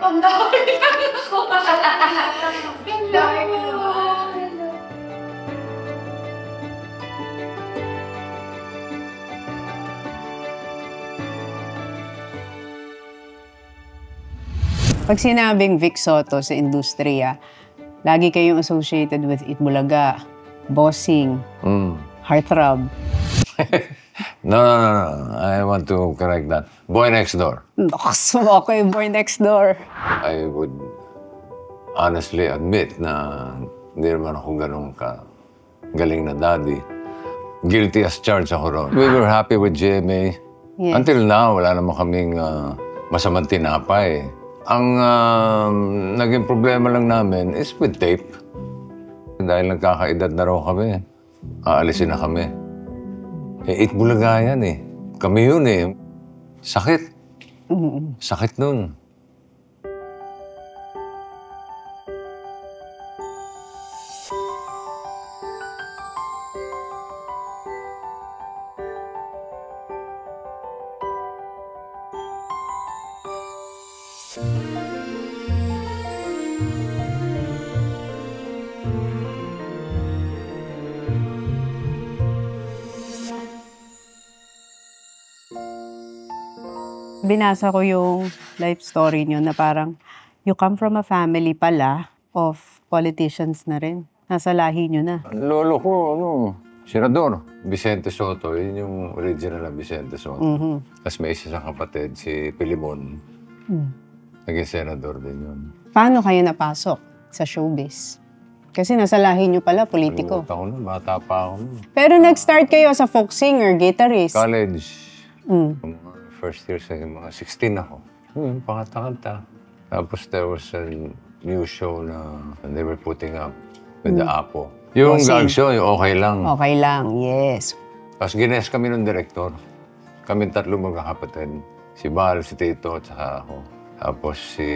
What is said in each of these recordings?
Ang dami ko. Ang dami ko naman. Pag sinabing Vic Soto sa industriya, lagi kayong associated with Itbulaga, Bossing, Heartthrob. No. I want to correct that. Boy Next Door. Okay, Boy Next Door. I would honestly admit na hindi naman ako ganun galing na daddy. Guilty as charged ako ron. We were happy with GMA. Yes. Until now, wala naman kaming masamang tinapay. Ang naging problema lang namin is with tape. Dahil nagkakaedad na raw kami, aalisin na kami. Itbulaga yan eh. Kami yun eh. Sakit. Sakit nun. Binasa ko yung life story niyo na parang you come from a family pala of politicians na rin. Nasa lahi niyo na. Lolo ko, senador. Vicente Soto, yun yung original na Vicente Soto. Tapos may isa siyang kapatid, si Pilimon. Naging senador din yun. Paano kayo napasok sa showbiz? Kasi nasa lahi niyo pala, politiko. Ako nun, bata pa ako nun. Pero nag-start kayo as a folk singer, guitarist. College. First year sa mga 16 ako. Pakanta-kanta. Tapos there was a new show na they were putting up with the Apo. Yung gag show, yung okay lang. Okay lang, yes. Tapos gines kami ng direktor. Kami tatlo magkakapatid. Si Bal, si Tito, at saka ako. Tapos si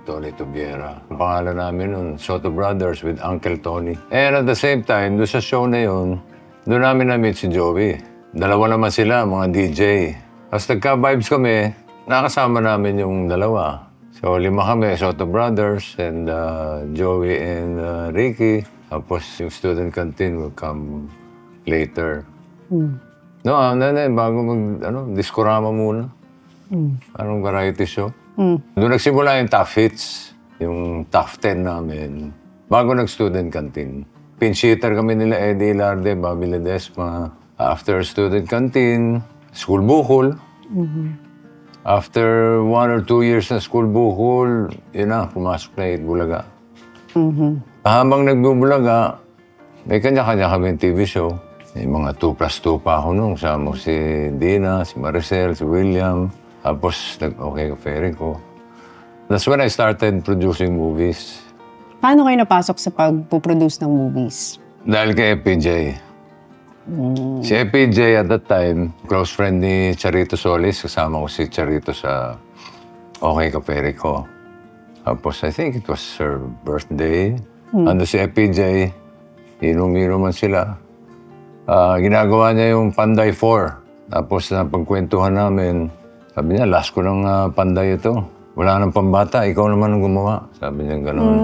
Tony Tubiera. Ang pangalan namin nun, Soto Brothers with Uncle Tony. And at the same time, doon sa show na yun, doon namin na-meet si Joey. Dalawa naman sila, mga DJ. Tapos nagka-vibes kami, nakasama namin yung dalawa. So 5 kami, Soto Brothers, and Joey and Ricky. Tapos yung student canteen will come later. No, bago Discorama muna. Anong variety show. Doon nagsimula yung Top Hits, yung Top 10 namin. Bago nag-student canteen. Pinch-hitter kami nila Eddie Larde, Bobby Ledesma. After student canteen, school bukol. After 1 or 2 years na school bukol, yun na, pumasok na Itbulaga. Habang nagbubulaga, may kanya-kanya kami TV show. May mga 2+2 pa ako nung. Sama si Dina, si Maricel, si William. Tapos nag-okay ka ferry ko. That's when I started producing movies. Paano kayo napasok sa pag-produce ng movies? Dahil kay FPJ. Si FPJ at that time, close friend ni Charito Solis. Kasama ko si Charito sa Okay Ka Ferry ko. Tapos I think it was her birthday. Ando si FPJ, inom-inom man sila. Ginagawa niya yung Panday 4. Tapos napagkwentuhan namin, sabi niya, last ko ng Panday ito. Wala nang pambata, ikaw naman ang gumawa. Sabi niya gano'n.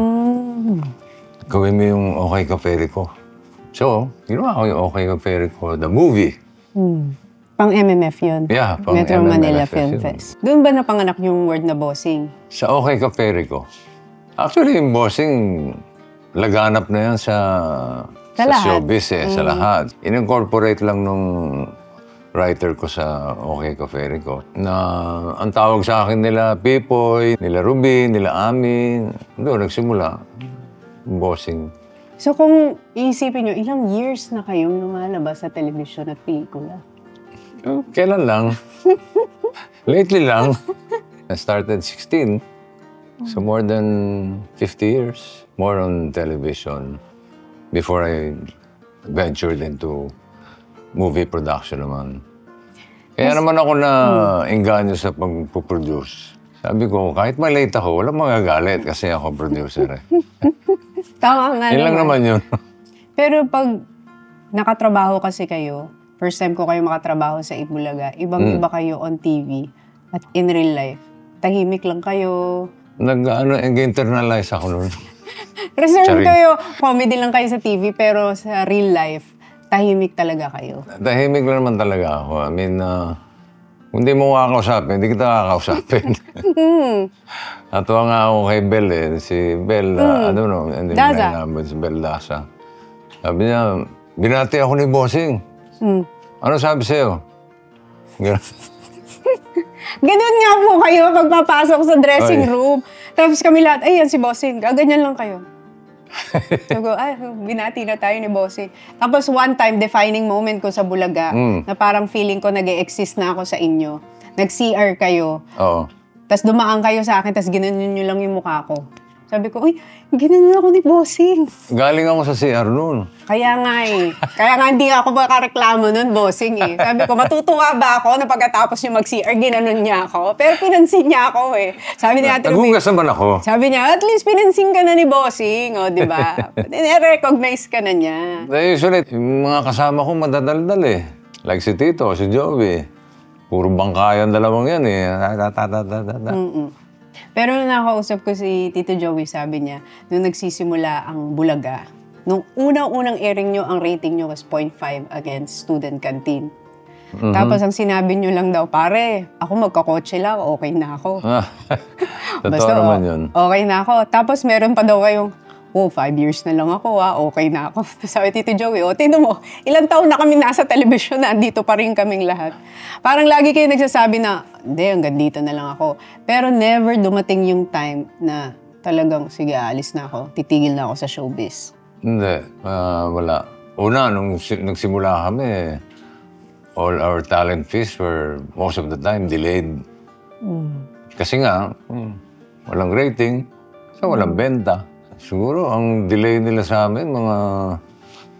Gawin mo yung Okay Ka Ferry ko. So, ginawa ko yung Okay Ka Ferry ko, the movie. Pang MMF yun? Yeah, pang Metro MMF Manila yun. Film Fest. Doon ba napanganak yung word na bossing? Sa Okay Ka Ferry ko. Actually, yung bossing, laganap na yan sa showbiz sa lahat. In-incorporate lang nung writer ko sa Okay Ka Ferry ko na ang tawag sa akin nila Pipoy, nila Ruby, nila Amin. Doon nagsimula, bossing. So kung iisipin nyo, ilang years na kayong lumalabas sa television at pelikula? Kailan lang. Lately lang. I started 16. So more than 50 years. More on television. Before I ventured into movie production naman. Kaya naman ako na-engganyo sa pag-produce. Sabi ko, kahit malate ako, walang magagalit kasi ako producer eh. Tama nga Yun lang naman yun. Pero pag nakatrabaho kasi kayo, first time ko kayo makatrabaho sa Itbulaga, ibang-iba kayo on TV at in real life. Tahimik lang kayo, Nag-internalize ako nun. Reserve Charing. kayo, comedy lang kayo sa TV, pero sa real life, tahimik talaga kayo. Tahimik lang naman talaga ako. I mean, kung di mo kakausapin, hindi kita kakausapin. Natuwa nga ako kay Bel eh. Si Bel, I don't know, hindi mo Daza. namin si Bel Daza. Sabi niya, binati ako ni Bossing. Ano sabi sa'yo? Ganun nga po kayo pagpapasok sa dressing room. Tapos kami lahat, ay, yan si Bossing. Gaganyan lang kayo. Sabi ko, ay, binati na tayo ni Bossing. Tapos one time, defining moment ko sa Bulaga, na parang feeling ko nag-e-exist na ako sa inyo. Nag-CR kayo. Oo. Tapos dumaan kayo sa akin, tapos ginanon nyo lang yung mukha ko. Sabi ko, uy, ginanon ako ni Bossing. Galing ako sa CR noon. Kaya nga eh. Kaya nga hindi ako makareklamo nun, Bossing eh. Sabi ko, matutuwa ba ako na pagkatapos yung mag-CR, ginanon niya ako? Pero pinansin niya ako eh. Sabi ni Ate Ruby, Nagungas naman ako. sabi niya, at least pinansin ka na ni Bossing, o, di ba? I-recognize ka na niya. Usually, yung mga kasama ko madadaldal eh. Like si Tito, si Joey. Puro bangkayan dalawang yan eh. Pero nung nakausap ko si Tito Joey, sabi niya, nung nagsisimula ang Bulaga, nung unang-unang airing nyo, ang rating nyo was 0.5 against Student Canteen. Tapos ang sinabi nyo lang daw, pare, ako magkakotse lang, okay na ako. Totoo naman yun. Okay na ako. Tapos meron pa daw kayong, 5 years na lang ako, okay na ako. Sabi Tito Joey, tingnan mo, ilang taon na kami nasa telebisyon, nandito pa rin kaming lahat. Parang lagi kayo nagsasabi na, hindi, hanggang dito na lang ako. Pero never dumating yung time na talagang, sige, alis na ako, titigil na ako sa showbiz. Hindi, wala. Una, nung nagsimula kami, all our talent fees were most of the time delayed. Kasi nga, walang rating, so walang benta. Siguro, ang delay nila sa amin, mga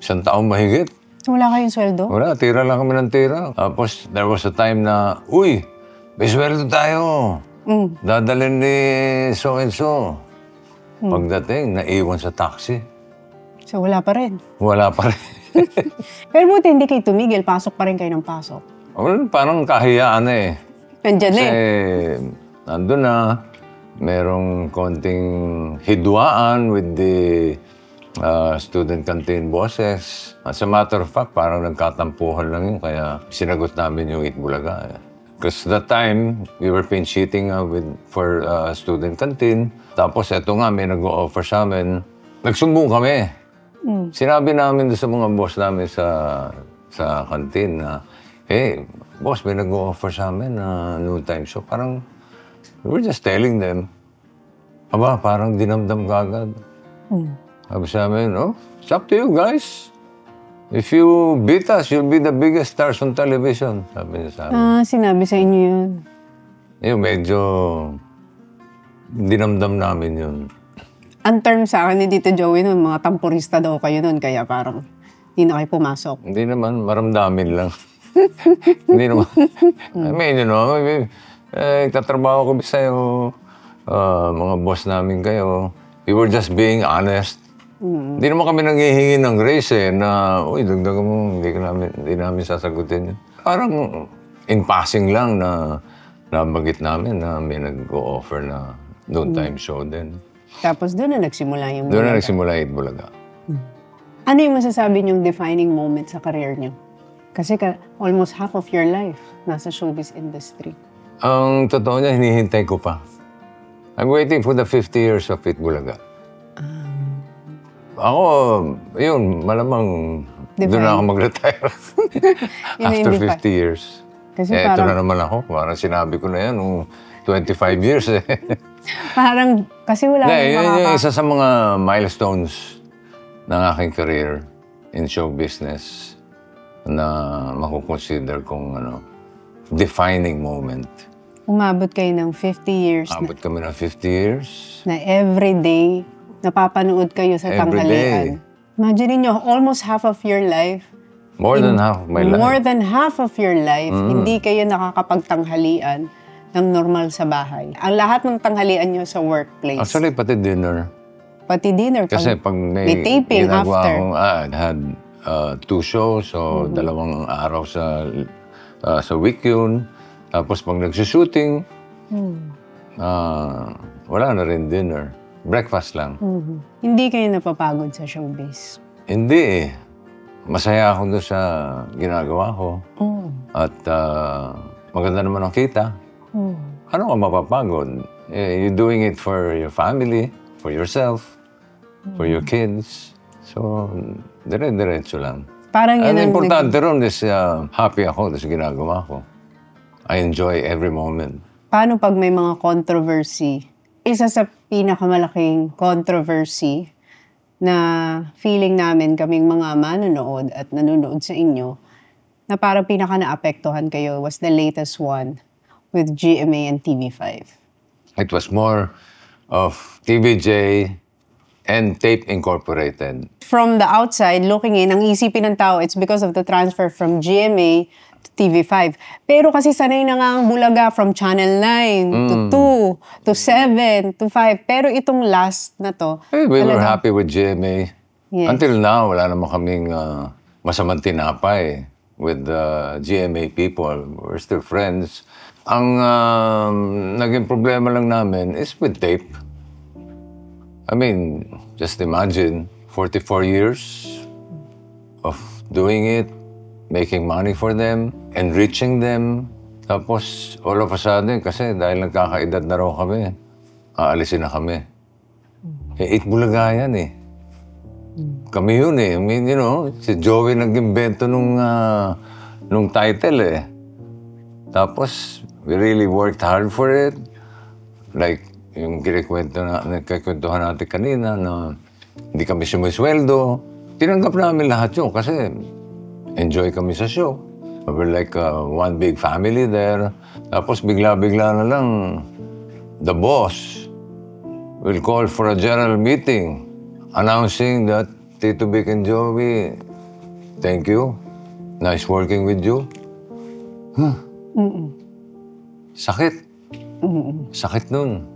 1 taong mahigit. Wala kayong sweldo? Wala, tira lang kami ng tira. Tapos, there was a time na, uy, may sweldo tayo. Dadalhin ni so-and-so. Pagdating, naiwan sa taxi. So wala pa rin. Wala pa rin. Pero buti hindi kayo tumigil, pasok pa rin kayo ng pasok. Well, parang kahiyaan na eh. Nandyan Kasi, eh. nandun na, merong konting hidwaan with the student canteen bosses. As a matter of fact, parang nagkatampuhan lang yun, kaya sinagot namin yung Eat Bulaga. Because that time, we were pinch hitting for student canteen. Tapos eto nga, may nag-o-offer sa amin. Nagsumbong kami. Sinabi namin doon sa mga boss namin sa canteen na, hey, boss, may nag-o-offer sa amin na noontime show. Parang, we were just telling them, aba, parang dinamdam ka agad. Sabi sa amin, it's up to you guys. If you beat us, you'll be the biggest stars on television. Sabi niya sa amin. Sinabi sa inyo yun. Yung medyo dinamdam namin yun. Ang term sa akin ni Tito Joey nun, mga tampurista daw kayo nun, kaya parang hindi na kayo pumasok. Hindi naman, maramdamin lang. Hindi naman. I mean, tatrabaho ko sa'yo, mga boss namin kayo. We were just being honest. Hindi naman kami nanghihingi ng raise na, uy, dagdagan mo, hindi namin sasagutin yun. Parang in passing lang na nabanggit namin na may nag-o-offer na noontime show din. Tapos doon na nagsimula yung Doon na Bulaga. nagsimula Eat Bulaga. Ano yung masasabi niyong defining moment sa career niyo? Kasi almost half of your life nasa showbiz industry. Ang totoo niya, hinihintay ko pa. I'm waiting for the 50 years of Eat Bulaga. Ako, yun, malamang doon na ako mag-retire. After 50 years. Kasi Ito parang, na naman ako. Parang sinabi ko na yan nung 25 years eh. parang, kasi wala Hindi, nang yun yung isa sa mga milestones ng aking career in show business na makukonsider kong defining moment. umabot kayo ng 50 years Abot kami ng 50 years. na everyday napapanood kayo sa Every tanghalian. Imagine niyo, almost half of your life, More than half of my life. more than half of your life, hindi kayo nakakapagtanghalian ng normal sa bahay. Ang lahat ng tanghalian nyo sa workplace. Actually, pati dinner. Pati dinner. Kasi pag may taping ginagawa after. akong, I had 2 shows, so 2 araw sa week yun. Tapos pag nagsushooting, wala na rin dinner. Breakfast lang. Hindi kayo napapagod sa showbiz? Hindi eh. Masaya ako doon sa ginagawa ko. At maganda naman ang kita. Ano ka mapapagod? You're doing it for your family, for yourself, for your kids. So, dire-diretso lang. Parang yun Ang ang importante ron is happy ako sa ginagawa ko. I enjoy every moment. Paano pag may mga controversy? Isa sa pinakamalaking controversy na feeling namin kaming mga manonood at nanonood sa inyo na parang pinaka-naapektuhan kayo was the latest one with GMA and TV5. It was more of TVJ and Tape Incorporated. From the outside, looking in, ang isipin ng tao, it's because of the transfer from GMA to TV5. Pero kasi sanay na nga ang Bulaga from Channel 9 to 2 to 7 to 5. Pero itong last na to, We were happy with GMA. Yes. Until now, wala naman kaming masamang tinapay with the GMA people. We're still friends. Ang naging problema lang namin is with Tape. I mean, just imagine, 44 years of doing it, making money for them, enriching them. Tapos, all of a sudden, kasi dahil nagkakaedad na raw kami, aalisin na kami. Eh, Itbulaga yan eh. Kami yun eh. I mean, you know, si Joey nag-invento nung title eh. Tapos, we really worked hard for it. Like, yung nagkikwentuhan natin kanina na hindi kami sumisweldo. Tinanggap namin lahat yun kasi enjoy kami sa show. We're like one big family there. Tapos bigla-bigla na lang, the boss will call for a general meeting announcing that Tito Vic and Joey, thank you. Nice working with you. Sakit. Sakit nun.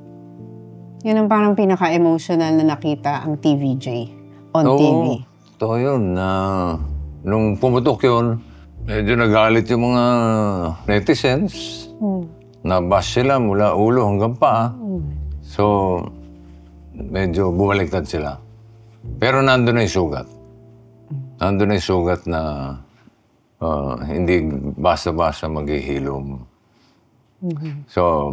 yun ang parang pinaka-emotional na nakita ang TVJ on TV. Totoo yun. Nung pumutok yun, medyo nagalit yung mga netizens. Nabash sila mula ulo hanggang paa. So, medyo bumaliktad sila. Pero nandun na yung sugat. Nandun na yung sugat na hindi basta-basta maghihilom. So,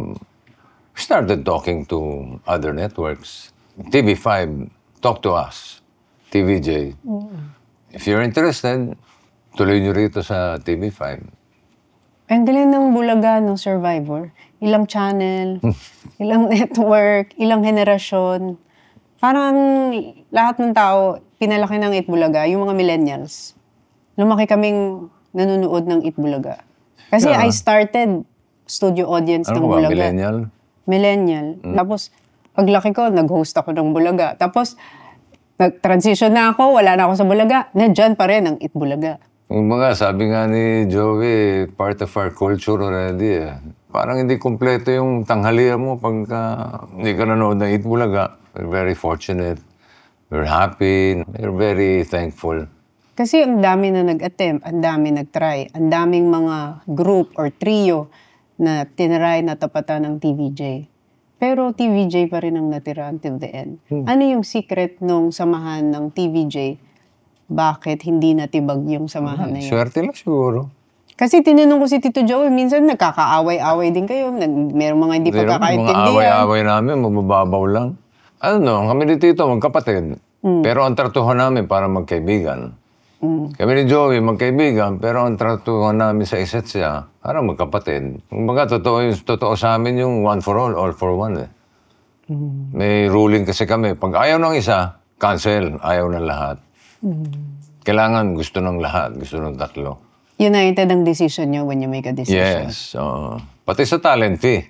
we started talking to other networks. TV5, talk to us. TVJ. If you're interested, tuloy nyo rito sa TV5. Ang galing ng Bulaga, no, Survivor. Ilang channel, ilang network, ilang henerasyon. Parang lahat ng tao, pinalaki ng Itbulaga, yung mga millennials. Lumaki kaming nanonood ng Itbulaga. Kasi I started studio audience ng Ano ba, Bulaga. Millennial. Tapos, paglaki ko, nag-host ako ng Bulaga. Tapos, nag-transition na ako, wala na ako sa Bulaga. Nandiyan pa rin ang Itbulaga. Yung mga, sabi nga ni Joey, part of our culture already eh. Parang hindi kumpleto yung tanghalian mo pagka hindi ka nanood ng Itbulaga. We're very fortunate. We're happy. We're very thankful. Kasi ang dami na nag-attempt, ang dami nag-try, ang daming mga group or trio na tinry na tapatan ng TVJ. Pero TVJ pa rin ang natira until the end. Ano yung secret nung samahan ng TVJ? Bakit hindi natibag yung samahan na yun? Swerte lang siguro. Kasi tinanong ko si Tito Joey, minsan nagkakaaway-away din kayo. Merong mga hindi pagkakaintindihan. Mga away-away namin, mabababaw lang. Ano, kami ni Tito, magkapatid. Pero ang tratuhan namin para magkaibigan. Kami ni Joey, magkaibigan, pero ang tratuhan namin sa isa't siya, para magkapatid. Kumbaga, totoo sa amin yung one for all for one. Eh. May ruling kasi kami. Pag ayaw ng isa, cancel. Ayaw ng lahat. Kailangan gusto ng lahat, gusto ng tatlo. United ang decision nyo when you make a decision. Yes. Pati sa talent fee.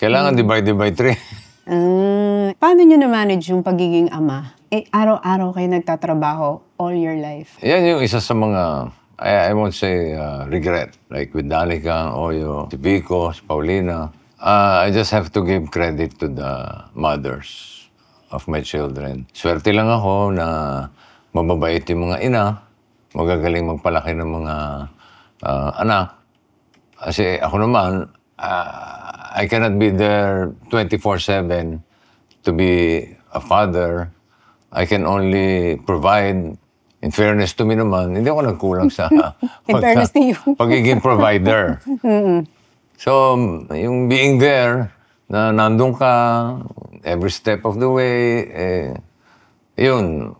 Kailangan divide by 3. Paano nyo na-manage yung pagiging ama? Araw-araw kayo nagtatrabaho all your life. Yan yung isa sa mga, I won't say regret. Like with Danica, Oyo, si Vico, si Paulina. I just have to give credit to the mothers of my children. Swerte lang ako na mababait yung mga ina, magagaling magpalaki ng mga anak. Kasi ako naman, I cannot be there 24/7 to be a father, I can only provide, in fairness to me naman, hindi ako nagkulang sa In fairness to you. pagiging provider. So, yung being there, na nandun ka, every step of the way, yun,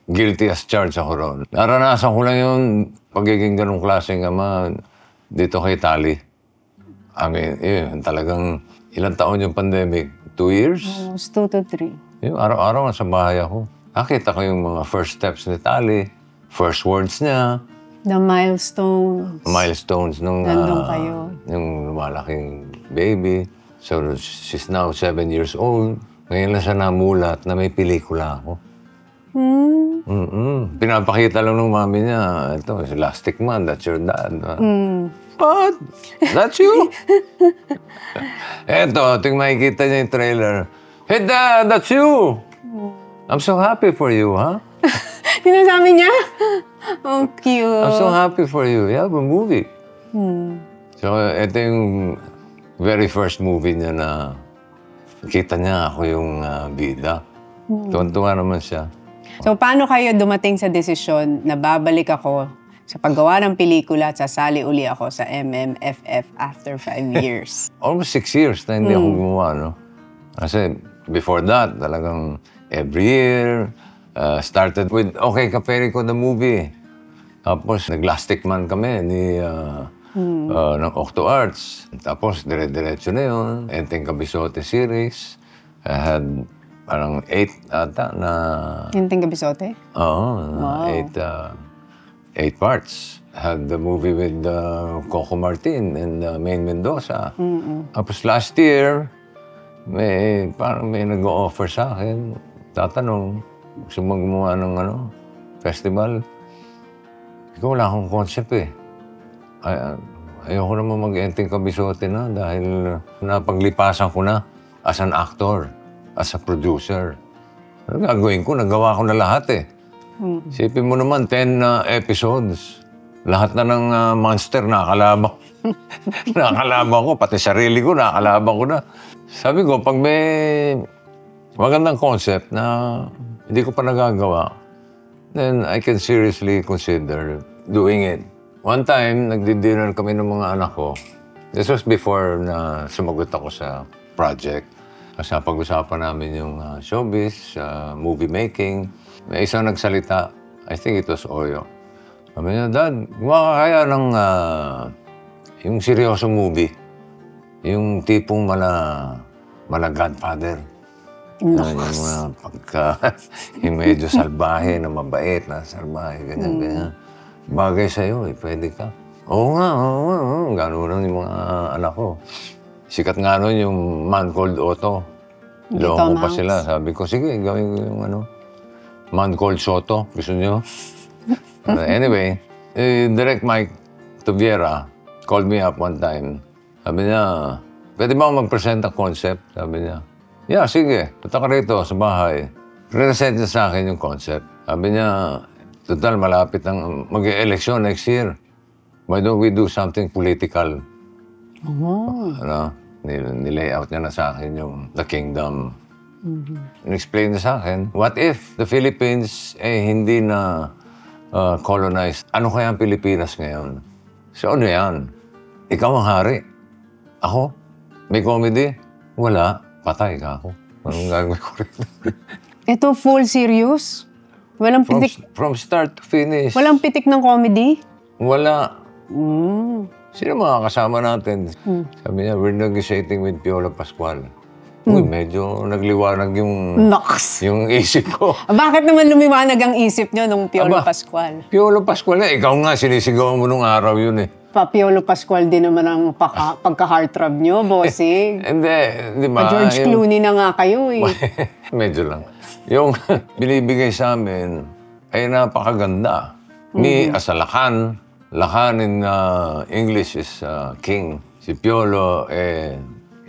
guilty as charged ako ron. Naranasan ko lang yung pagiging ganong klaseng ama dito kay Tali. I mean, yun, talagang ilang taon yung pandemic? 2 years? Almost 2 to 3. Yung araw-araw nasa bahay ako. Nakita ko yung mga first steps ni Tali, first words niya, The milestones. milestones nung Nandun kayo. yung lumalaking baby. So, she's now 7 years old. Ngayon lang siya namulat na may pelikula ako. Pinapakita lang ng mami niya, ito, si Elastic Man, that's your dad. What? That's you? Eto, ting makikita niya yung trailer. Hey, Dad, that's you! I'm so happy for you, huh? Sinasabi niya? Oh, cute. I'm so happy for you. You have a movie. So, ito yung very first movie niya na kita niya ako yung bida. Tuwan-tuwa naman siya. So, paano kayo dumating sa desisyon na babalik ako sa paggawa ng pelikula at sasali uli ako sa MMFF after 5 years? Almost 6 years na hindi ako gumawa, no? Kasi before that, talagang every year, started with Okay Kaperico the movie. Tapos nag-Lastic Man kami ng Octo Arts. Tapos dire-diretso na yun. Enteng Kabisote series. I had parang 8 ata na... Hinting Gabisote? Oo, Wow. 8 parts. I had the movie with Coco Martin and Maine Mendoza. Tapos last year, parang may nag-o-offer sa akin. Tatanong, gusto mo gumawa ng festival? Ikaw, wala akong concept eh. Ayoko naman mag-enteng Kabisote na dahil napaglipasan ko na as an actor, as a producer. Ano gagawin ko? Nagawa ko na lahat eh. Isipin mo naman, 10 episodes. Lahat na ng monster nakakalabang. Nakakalabang ko, pati sarili ko nakakalabang ko na. Sabi ko, pag may magandang concept na hindi ko pa nagagawa, then I can seriously consider doing it. One time, nagdi-dinner kami ng mga anak ko. This was before na sumagot ako sa project. Kasi pag-usapan namin yung showbiz, movie making. May isang nagsalita, I think it was Oyo. Sabi niya, Dad, gumawa ka kaya ng yung seryosong movie. Yung tipong mala Godfather. Yung mga yung medyo salbahe na mabait na salbahe, ganyan. Bagay sa'yo eh, pwede ka. Oo nga. Gano'n lang yung mga anak ko. Sikat nga nun yung Man Called Otto. Loko pa sila. Sabi ko, sige, gawin ko yung Man Called Soto. Gusto niyo? Anyway, Direct Mike Tuviera called me up one time. Sabi niya, pwede ba ako mag-present ang concept? Sabi niya, yeah, sige. Punta ka rito sa bahay. Present niya sa akin yung concept. Sabi niya, total, malapit ang mag-eleksyon next year. Why don't we do something political? Nilayout niya na sa akin yung The Kingdom. In-explain niya sa akin, what if the Philippines hindi na colonized? Ano kaya ang Pilipinas ngayon? So ano yan? Ikaw ang hari. Ako? May comedy? Wala. Patay ka ako. Anong gagawin ko rin? Ito, full serious? Walang pitik? From start to finish. Walang pitik ng comedy? Wala. Sino mga kasama natin? Sabi niya, we're negotiating with Piolo Pascual. Uy, medyo nagliwanag Nox! yung isip ko. Bakit naman lumiwanag ang isip niyo nung Piolo Pascual? Piolo Pascual ikaw nga, sinisigaw mo nung araw yun eh. Pa-Piolo Pascual din naman ang pagka-heartthrob niyo, bossing. Hindi, di ba? Pa-George Clooney na nga kayo eh. Medyo lang. Yung binibigay sa amin ay napakaganda. Me as a Lakan in English is king. Si Piolo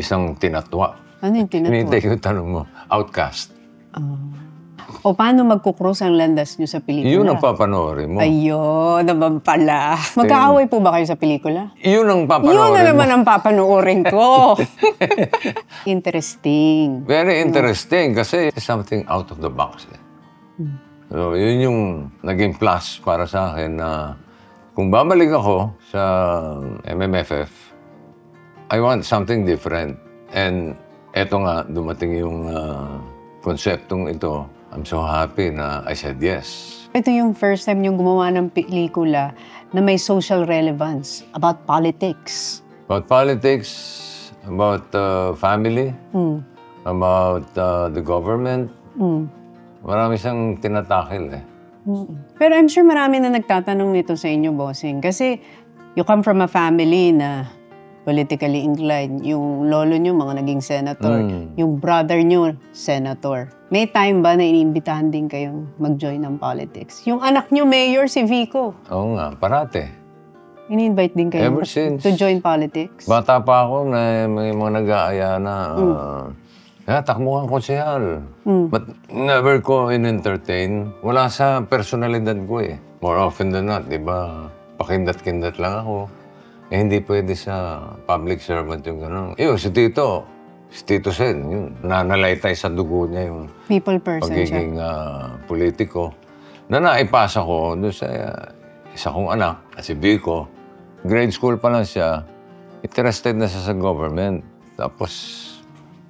isang tinatwa. Ano yung tinatwa? Hinintay ko yung tanong mo. Outcast. O paano magkukrus ang landas nyo sa pelikula? Yun ang papanoorin mo. Ayun, naman pala. Magkaaway po ba kayo sa pelikula? Yun ang papanoorin Yun na mo. naman ang papanoorin ko. Interesting. Very interesting kasi something out of the box. So, yun yung naging plus para sa akin na kung babalik ako sa MMFF, I want something different. And eto nga, dumating yung konseptong ito. I'm so happy na I said yes. Ito yung first time yung gumawa ng pelikula na may social relevance about politics. About politics, about family, about the government. Marami siyang tinatakil eh. Pero I'm sure marami na nagtatanong nito sa inyo, bossing. Kasi you come from a family na politically inclined. Yung lolo nyo, mga naging senator. Yung brother nyo, senator. May time ba na iniimbitahan din kayong mag-join ng politics? Yung anak nyo, mayor, si Vico. Oo nga, parate. Ini-invite din kayo Ever since. to join politics? Bata pa ako na may mga nag-aaya na, takbo kang konsehal. But never ko in-entertain. Wala sa personalidad ko eh. More often than not, di ba, pakindat-kindat lang ako. Eh, hindi pwede sa public servant yung gano'n. Si Tito Sen, yun. Nanalaytay sa dugo niya yung People person siya. pagiging politiko. Na naipasa ko doon sa isa kong anak, si Vico. Grade school pa lang siya, interested na siya sa government. Tapos,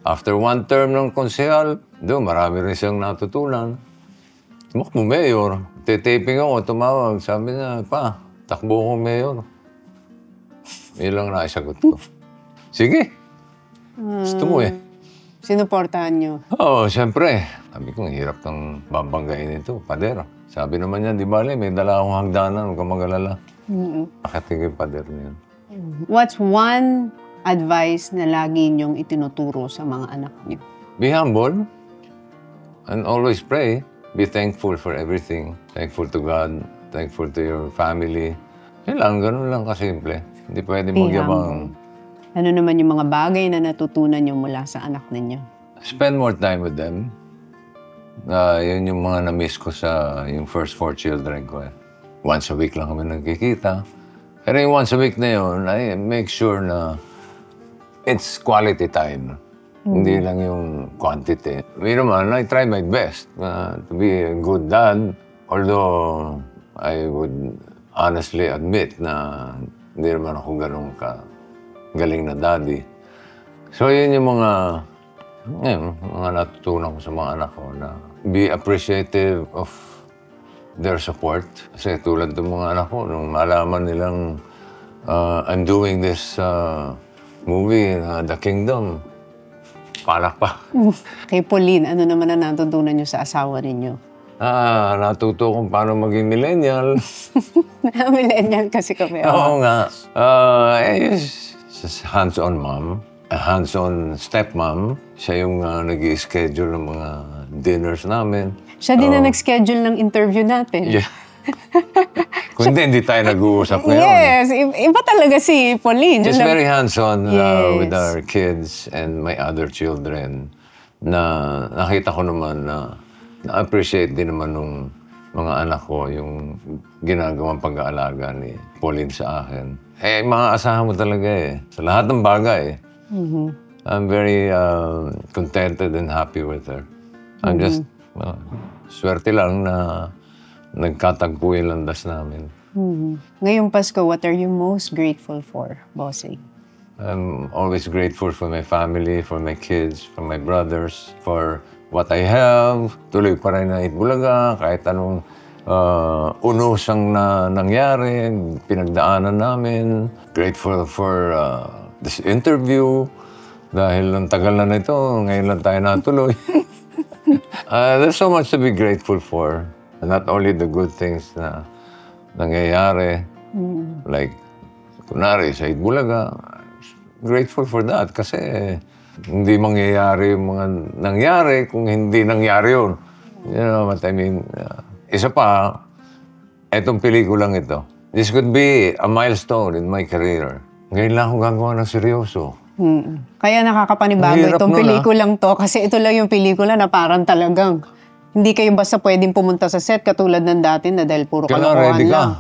after one term ng konsehal, doon marami rin siyang natutunan. Tumakbo mayor. Taping ako, tumawag. Sabi niya, pa, takbo ko mayor. Yun lang naisagot ko. Sige. Gusto mo eh. Sinuportahan nyo. Oo, siyempre. Sabi ko, hirap ng babanggain ito, pader. Sabi naman niya, di bale, may dala akong hagdanan, huwag kang mag-alala. Nakatingin pader niya. What's one advice na lagi nyong itinuturo sa mga anak niyo? Be humble and always pray. Be thankful for everything. Thankful to God, thankful to your family. Yan lang, ganun lang kasimple. Hindi pwede magyabang. Ano naman yung mga bagay na natutunan nyo mula sa anak ninyo? Spend more time with them. Yun yung mga na-miss ko sa yung first 4 children ko eh. Once a week lang kami nagkikita. Pero yung once a week na yun, I make sure na it's quality time. Hindi lang yung quantity. Naman, I try my best to be a good dad. Although, I would honestly admit na hindi naman ako ganun galing na daddy. So, yun yung mga natutunan ko sa mga anak ko na be appreciative of their support. Kasi tulad ng mga anak ko, nung malaman nilang I'm doing this movie, The Kingdom, palak pa. Kay Pauline, ano naman ang natutunan nyo sa asawa ninyo? Natuto kung paano maging millennial. Millennial kasi kami. Oo nga. She's hands-on mom, hands-on stepmom. Siya yung nag-i-schedule ng mga dinners namin. Siya din na nag-schedule ng interview natin. Yeah. Kung hindi tayo nag-uusap ngayon. Yes, iba talaga si Pauline. She's very hands-on Yes. with our kids and my other children. Na nakita ko naman na na-appreciate din naman nung mga anak ko yung ginagawang pag-aalaga ni Pauline sa akin. Mga asahan mo talaga eh. Sa lahat ng bagay. I'm very contented and happy with her. I'm just, swerte lang na nagkatagpo yung landas namin. Ngayong Pasko, what are you most grateful for, Bossing? I'm always grateful for my family, for my kids, for my brothers, for what I have. Tuloy pa rin na Itbulaga, kahit anong unos ang nangyari, pinagdaanan namin. Grateful for this interview. Dahil ang tagal na nito, ngayon lang tayo natuloy. There's so much to be grateful for. Not only the good things na nangyayari, like, kunwari, sa Itbulaga, grateful for that kasi hindi mangyayari yung mga nangyari kung hindi nangyari yun. You know what I mean? Isa pa, etong pelikulang ito, this could be a milestone in my career. Ngayon lang ako gagawa ng seryoso. Kaya nakakapanibago Mahirap itong nun, pelikulang to kasi ito lang yung pelikula na parang talagang Hindi kayo basta pwedeng pumunta sa set katulad ng dati na dahil puro Kailangan kalokohan ready ka. lang.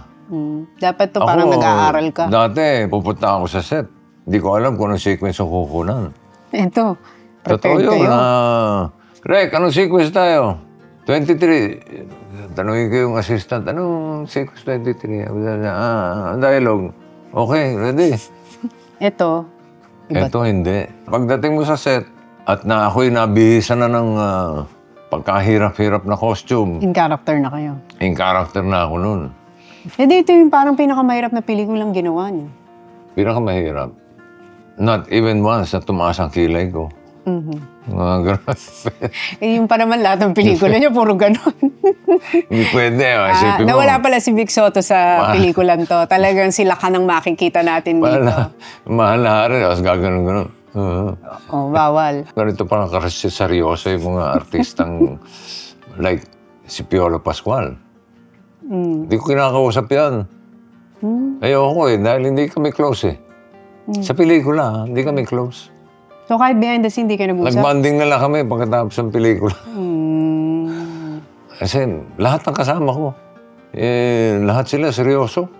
Dapat to parang nag-aaral ka. Dati, pupunta ako sa set. Hindi ko alam kung anong sequence ang kukunan. Ito, Totoo prepared yun. kayo. Rek, anong sequence tayo? 23. Tanungin ko yung assistant, anong sequence 23? Dialogue. Okay, ready. Ito, iba. Ito hindi. Pagdating mo sa set, at na ako'y nabihisa na ng pagkahirap-hirap na costume, In character na kayo. in character na ako nun. Ito yung parang pinakamahirap na pelikulang ginawa niyo. Pinakamahirap. Not even once na tumaas ang kilay ko. Mga ganun. Yung pa naman lahat ng pelikula niyo, puro ganon. Hindi pwede. Isipin mo. Nawala pala si Vic Soto sa pelikulan to. Talagang sila ka nang makikita natin dito. Mahal na rin. Tapos gaganon-ganon. Oh, bawal. Ganito parang seryoso yung mga artistang like si Piolo Pascual. Hindi ko kinakausap yan. Ayoko dahil hindi kami close Sa pelikula, hindi kami close. So kahit behind the scene, hindi kayo nag-usap? Nag-bonding na lang kami pagkatapos ng pelikula. Kasi lahat ng kasama ko, lahat sila seryoso.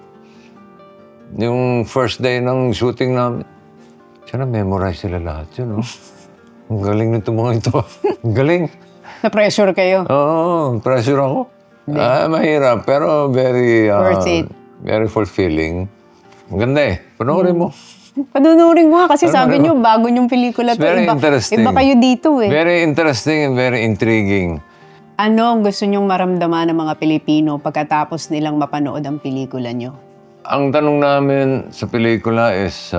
Yung first day ng shooting namin, sana memorize sila lahat yun, Ang galing nito mga ito. Ang galing. Na-pressure kayo? Oo, pressure ako. Mahirap, pero very... Worth it. Very fulfilling. Maganda Panoorin mo. Panunuring mo kasi sabi niyo, bago niyong pelikula to. Very interesting. Iba kayo dito Very interesting and very intriguing. Ano ang gusto niyong maramdaman ng mga Pilipino pagkatapos nilang mapanood ang pelikula niyo? Ang tanong namin sa pelikula is,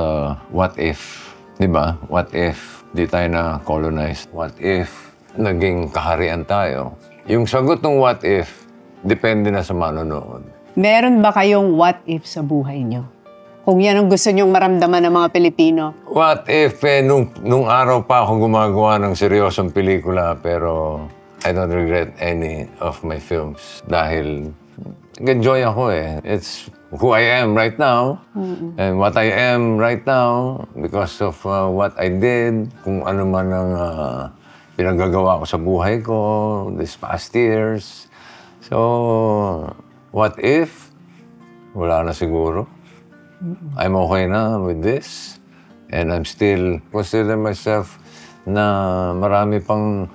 what if? Diba? What if di tayo na-colonized? What if naging kaharian tayo? Yung sagot ng what if, depende na sa manonood. Meron ba kayong what if sa buhay niyo? Kung yan ang gusto niyong maramdaman ng mga Pilipino. What if, nung araw pa ako gumagawa ng seryosong pelikula, pero I don't regret any of my films dahil nag-enjoy ako It's who I am right now and what I am right now because of what I did, kung ano man ang pinagagawa ko sa buhay ko these past years. So, what if? Wala na siguro. I'm okay na with this. And I'm still consider myself na marami pang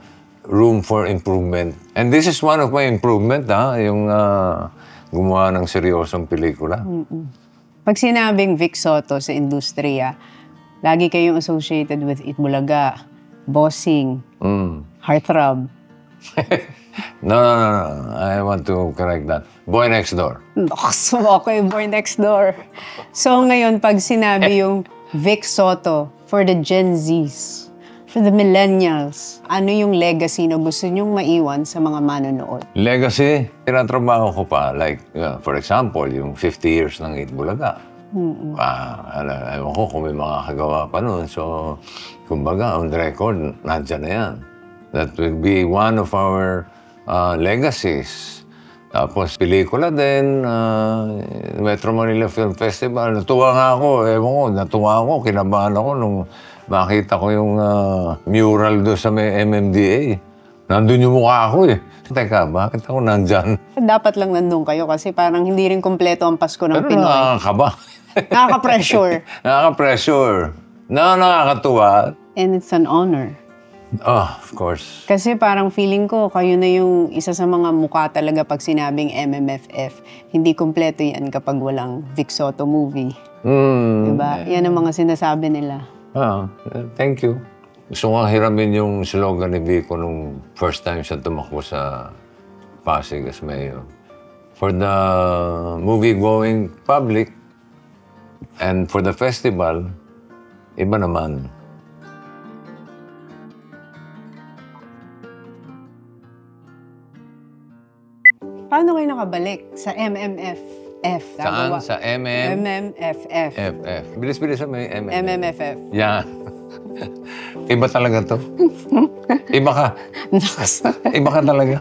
room for improvement. And this is one of my improvement, yung gumawa ng seryosong pelikula. Pag sinabing Vic Soto sa industriya, lagi kayong associated with Itbulaga, Bossing, Heartthrob. No. I want to correct that. Boy Next Door. Okay, Boy Next Door. So ngayon, pag sinabi yung Vic Soto for the Gen Zs, for the millennials, ano yung legacy na gusto nyong maiwan sa mga manonood? Legacy, tinatrabaho ko pa. Like, for example, yung 50 years ng Itbulaga. Ewan ko kung may mga kagawa pa nun. So, kumbaga, on the record, nandyan na yan. That will be one of our legacies. Tapos, pelikula din, Metro Manila Film Festival. Natuwa nga ako, natuwa ako, kinabahan ako nung makita ko yung mural doon sa may MMDA. Nandun yung mukha ko Teka, bakit ako nandyan? Dapat lang nandun kayo kasi parang hindi rin kompleto ang Pasko ng Pero Pinoy. nakakaba. Nakaka-pressure. Nakaka-pressure. Nakakatuwa. And it's an honor. Oh, of course. Kasi parang feeling ko, kayo na yung isa sa mga mukha talaga pag sinabing MMFF. Hindi kompleto yan kapag walang Vic Soto movie. Diba? Yan ang mga sinasabi nila. Thank you. Gusto ko hiramin yung slogan ni Vico nung first time siya tumakbo sa Pasig as mayor. For the movie-going public and for the festival, iba naman. Paano kayo nakabalik sa MMFF? Saan? Sa MMFF. FF. Bilis-bilis sa may MM. MMFF. Yan. Iba talaga to. Iba ka. Iba ka talaga.